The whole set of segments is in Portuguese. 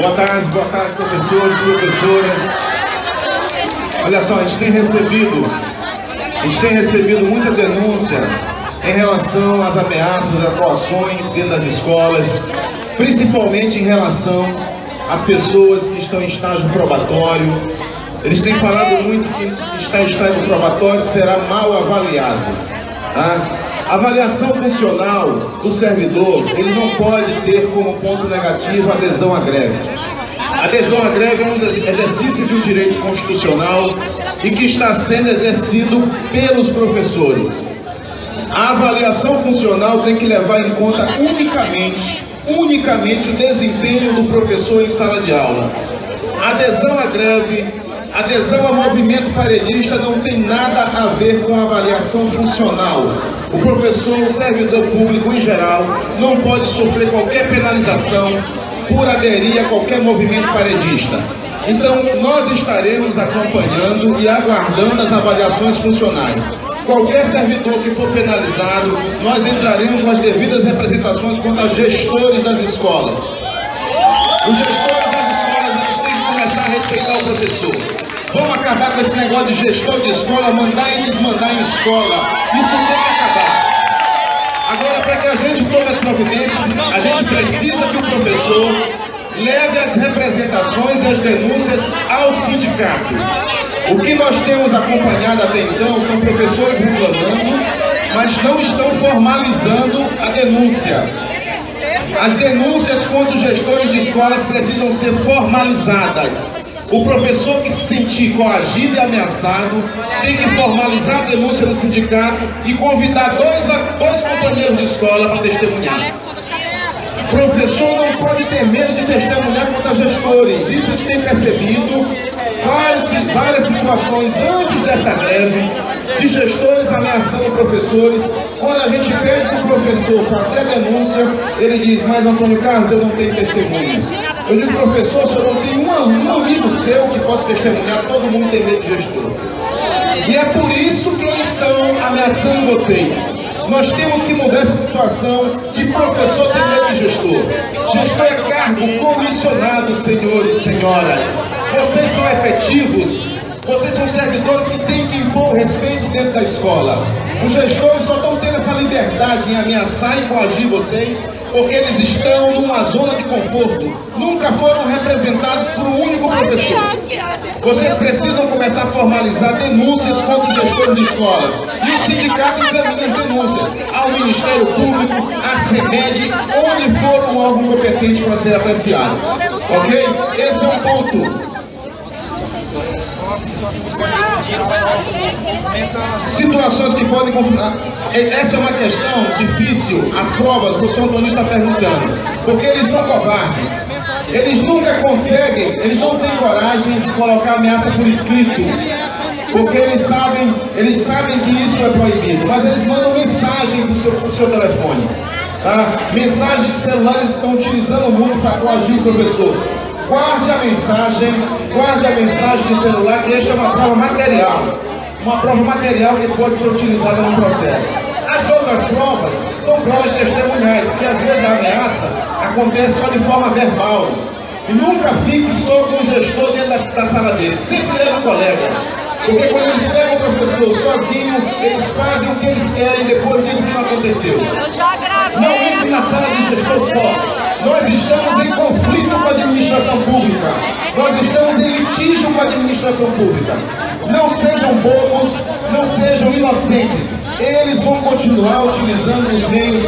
Boa tarde, professores e professoras. Olha só, a gente tem recebido muita denúncia em relação às ameaças, às atuações dentro das escolas, principalmente em relação às pessoas que estão em estágio probatório. Eles têm falado muito que está em estágio probatório será mal avaliado. A avaliação funcional do servidor, ele não pode ter como ponto negativo a adesão à greve. A adesão à greve é um exercício de um direito constitucional e que está sendo exercido pelos professores. A avaliação funcional tem que levar em conta unicamente o desempenho do professor em sala de aula. A adesão à greve, adesão ao movimento paredista não tem nada a ver com a avaliação funcional. O professor, o servidor público em geral, não pode sofrer qualquer penalização por aderir a qualquer movimento paredista. Então, nós estaremos acompanhando e aguardando as avaliações funcionais. Qualquer servidor que for penalizado, nós entraremos com as devidas representações contra os gestores das escolas. Os gestores das escolas, eles têm que começar a respeitar o professor. Vamos acabar com esse negócio de gestor de escola, mandar e desmandar em escola. Isso tem que acabar. Agora, para que a gente tome as providências, a gente precisa que o professor leve as representações e as denúncias ao sindicato. O que nós temos acompanhado até então são professores reclamando, mas não estão formalizando a denúncia. As denúncias contra os gestores de escolas precisam ser formalizadas. O professor que se sentir coagido e ameaçado tem que formalizar a denúncia no sindicato e convidar dois companheiros de escola para testemunhar. O professor não pode ter medo de testemunhar contra gestores. Isso a gente tem percebido várias situações antes dessa greve, de gestores ameaçando professores. Quando a gente pede para o professor fazer a denúncia, ele diz: mas Antônio Carlos, eu não tenho testemunha. Eu digo: professor, o senhor não tem um amigo seu que possa testemunhar, todo mundo tem medo de gestor. E é por isso que eles estão ameaçando vocês. Nós temos que mudar essa situação de professor ter medo de gestor. Gestor é cargo comissionado, senhores e senhoras. Vocês são efetivos, vocês são servidores que têm que impor respeito dentro da escola. Os gestores só estão tendo essa liberdade em ameaçar e coagir vocês porque eles estão numa zona de conforto. Nunca foram representados por um único professor. Vocês precisam começar a formalizar denúncias contra os gestores de escola. E o sindicato encaminha as denúncias ao Ministério Público, à CEMED, onde for um órgão competente para ser apreciado. Ok? Esse é um ponto. Situações que podem confirmar. Essa é uma questão difícil. As provas, o professor Antônio está perguntando, porque eles são covardes. Eles nunca conseguem, eles não têm coragem de colocar ameaça por escrito, porque eles sabem que isso é proibido, mas eles mandam mensagem pro seu telefone. Tá? Mensagens que celulares estão utilizando muito para coagir o professor. Guarde a mensagem do celular, que esta é uma prova material que pode ser utilizada no processo. As outras provas são provas testemunhais, porque às vezes a ameaça acontece só de forma verbal. E nunca fique só com o gestor dentro da sala dele, sempre leva o colega. Porque quando eles pegam o professor sozinho, eles fazem o que eles querem e depois dizem que não aconteceu. Não entre na sala de gestor só. Nós estamos em conflito com a administração pública. Nós estamos em litígio com a administração pública. Não sejam bobos, não sejam inocentes. Eles vão continuar utilizando os meios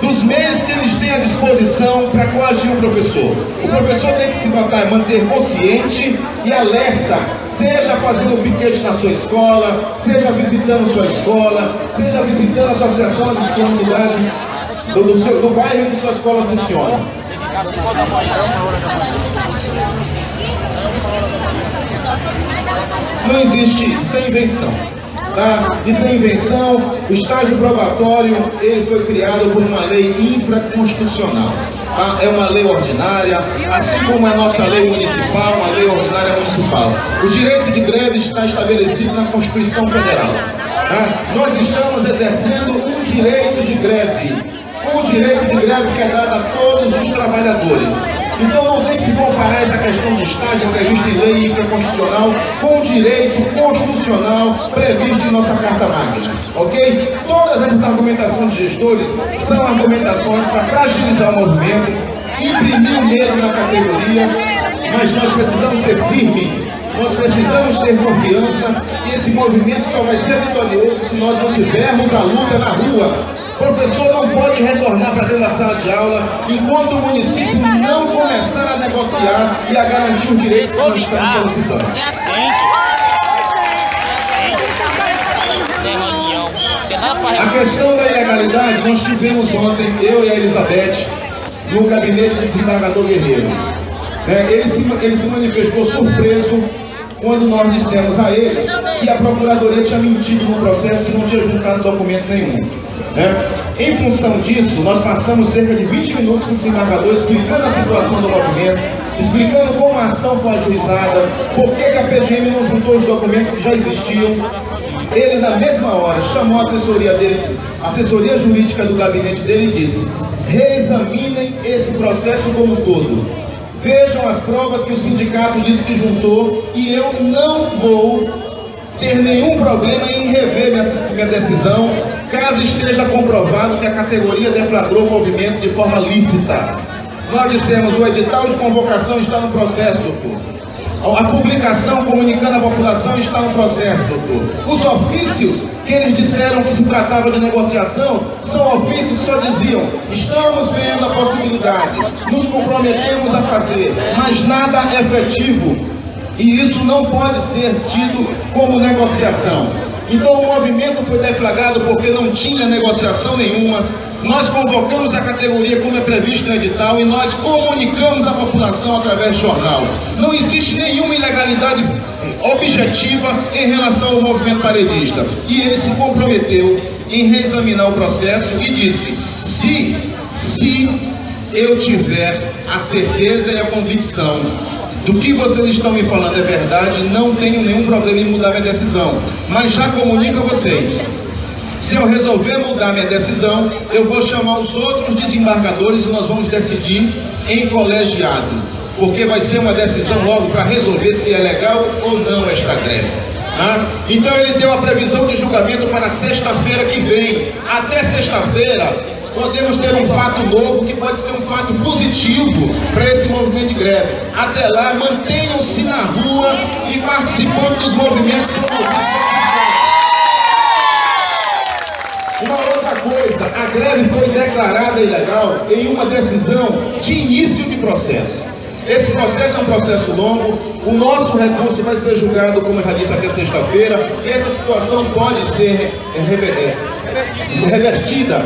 dos meios que eles têm à disposição para coagir o professor. O professor tem que se manter consciente e alerta, seja fazendo piquete na sua escola, seja visitando sua escola, seja visitando a associação de comunidades do bairro onde sua escola funciona. Não existe, isso é invenção. Tá? Isso é invenção. O estágio probatório, ele foi criado por uma lei infraconstitucional. Tá? É uma lei ordinária, assim como a nossa lei municipal, uma lei ordinária municipal. O direito de greve está estabelecido na Constituição Federal. Tá? Nós estamos exercendo um direito de greve. com o direito de greve que é dado a todos os trabalhadores. Então não tem que comparar essa questão de estágio previsto em lei infraconstitucional com o direito constitucional previsto em nossa Carta Magna, ok? Todas essas argumentações de gestores são argumentações para fragilizar o movimento, imprimir o medo na categoria, mas nós precisamos ser firmes, nós precisamos ter confiança que esse movimento só vai ser vitorioso se nós mantivermos a luta na rua. O professor não pode retornar para dentro da sala de aula enquanto o município não começar a negociar e a garantir os direitos que nós estamos solicitando. A questão da ilegalidade, nós tivemos ontem, eu e a Elizabeth, no gabinete do desembargador Guerreiro. Ele se manifestou surpreso quando nós dissemos a ele que a Procuradoria tinha mentido no processo e não tinha juntado documento nenhum. Em função disso, nós passamos cerca de 20 minutos com o desembargador explicando a situação do movimento, explicando como a ação foi ajuizada, por que a PGM não juntou os documentos que já existiam. Ele, na mesma hora, chamou a assessoria dele, a assessoria jurídica do gabinete dele e disse: reexaminem esse processo como um todo. Vejam as provas que o sindicato disse que juntou e eu não vou ter nenhum problema em rever minha decisão, caso esteja comprovado que a categoria deflagrou o movimento de forma lícita. Nós dissemos: o edital de convocação está no processo, doutor. A publicação comunicando à população está no processo, doutor. Os ofícios que eles disseram que se tratava de negociação são ofícios que só diziam: estamos vendo a possibilidade, nos comprometemos a fazer, mas nada efetivo. E isso não pode ser tido como negociação. Então o movimento foi deflagrado porque não tinha negociação nenhuma. Nós convocamos a categoria como é previsto no edital e nós comunicamos à população através do jornal. Não existe nenhuma ilegalidade objetiva em relação ao movimento paredista. E ele se comprometeu em reexaminar o processo e disse: se eu tiver a certeza e a convicção do que vocês estão me falando é verdade, não tenho nenhum problema em mudar minha decisão. Mas já comunico a vocês: se eu resolver mudar minha decisão, eu vou chamar os outros desembargadores e nós vamos decidir em colegiado. Porque vai ser uma decisão logo para resolver se é legal ou não esta greve. Então ele deu a previsão de julgamento para sexta-feira que vem. Até sexta-feira podemos ter um fato novo que pode ser um fato positivo para esse movimento de greve. Até lá, mantenham-se na rua e participando dos movimentos promovidos. Uma outra coisa, a greve foi declarada ilegal em uma decisão de início de processo. Esse processo é um processo longo, o nosso recurso vai ser julgado, como eu já disse, até sexta-feira, e essa situação pode ser revertida.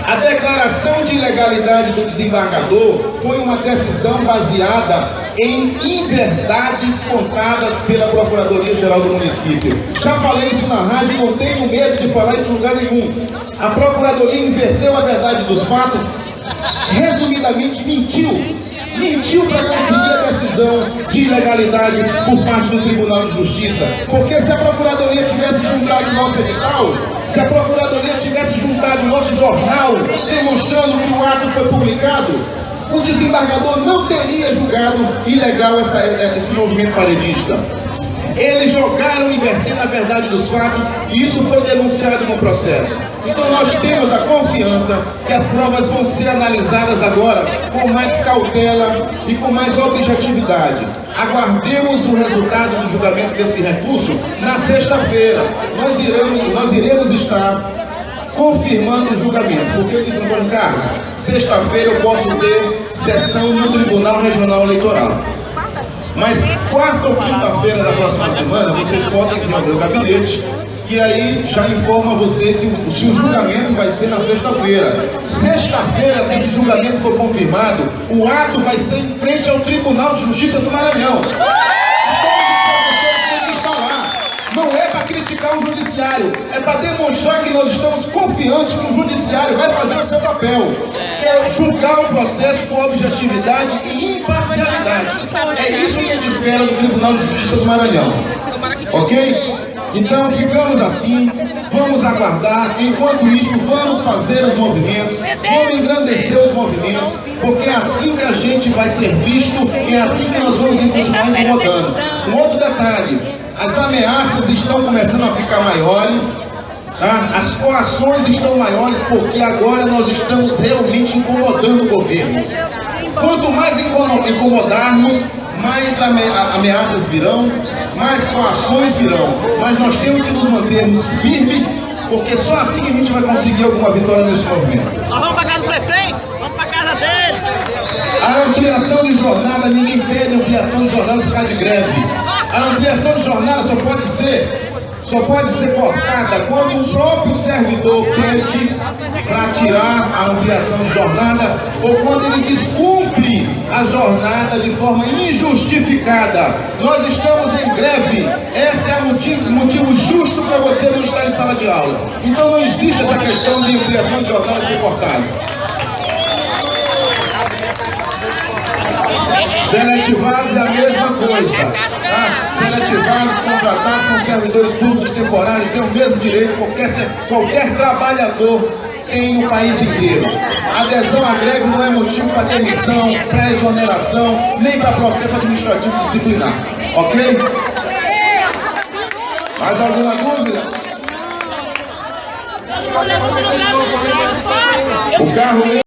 A declaração de ilegalidade do desembargador foi uma decisão baseada em inverdades contadas pela Procuradoria-Geral do município. Já falei isso na rádio e não tenho medo de falar isso em lugar nenhum. A Procuradoria inverteu a verdade dos fatos, resumidamente mentiu para conseguir a decisão de ilegalidade por parte do Tribunal de Justiça. Porque se a Procuradoria tivesse juntado o nosso edital, se a Procuradoria tivesse juntado o nosso jornal, demonstrando que o ato foi publicado, o desembargador não teria julgado ilegal esse movimento paredista. Eles jogaram invertendo a verdade dos fatos e isso foi denunciado no processo. Então nós temos a confiança que as provas vão ser analisadas agora com mais cautela e com mais objetividade. Aguardemos o resultado do julgamento desse recurso na sexta-feira. Nós iremos estar confirmando o julgamento, porque eu disse no Antônio Carlos, sexta-feira eu posso ter sessão no Tribunal Regional Eleitoral. Mas quarta ou quinta-feira da próxima semana, vocês podem vir ao meu gabinete e aí já informa vocês se o julgamento vai ser na sexta-feira. Sexta-feira, se o julgamento for confirmado, o ato vai ser em frente ao Tribunal de Justiça do Maranhão. Não é para criticar o judiciário, é para demonstrar que nós estamos confiantes que o judiciário vai fazer o seu papel, que é julgar o processo com objetividade e imparcialidade. É isso que a gente espera do Tribunal de Justiça do Maranhão. Ok? Então, ficamos assim, vamos aguardar. Enquanto isso, vamos fazer os movimentos, vamos engrandecer os movimentos, porque é assim que a gente vai ser visto e é assim que nós vamos continuar incomodando. Um outro detalhe, as ameaças estão começando a ficar maiores, tá? As coações estão maiores, porque agora nós estamos realmente incomodando o governo. Quanto mais incomodarmos, mais ameaças virão, mais coações virão, mas nós temos que nos mantermos firmes, porque só assim a gente vai conseguir alguma vitória nesse movimento. Nós vamos para casa do prefeito, vamos para casa dele. A ampliação de jornada, ninguém pede ampliação de jornada por causa de greve. A ampliação de jornada só pode ser cortada quando o próprio servidor pede para tirar a ampliação de jornada ou quando ele descumpre a jornada de forma injustificada. Nós estamos em greve. Esse é o motivo justo para você não estar em sala de aula. Então não existe essa questão de ampliação de jornada ser cortada. Seletivados é a mesma coisa. Tá? Seletivados, contratados com servidores públicos temporários têm o mesmo direito qualquer trabalhador tem no país inteiro. A adesão à greve não é motivo para demissão, para exoneração, nem para processo administrativo disciplinar. Ok? Mais alguma dúvida? O carro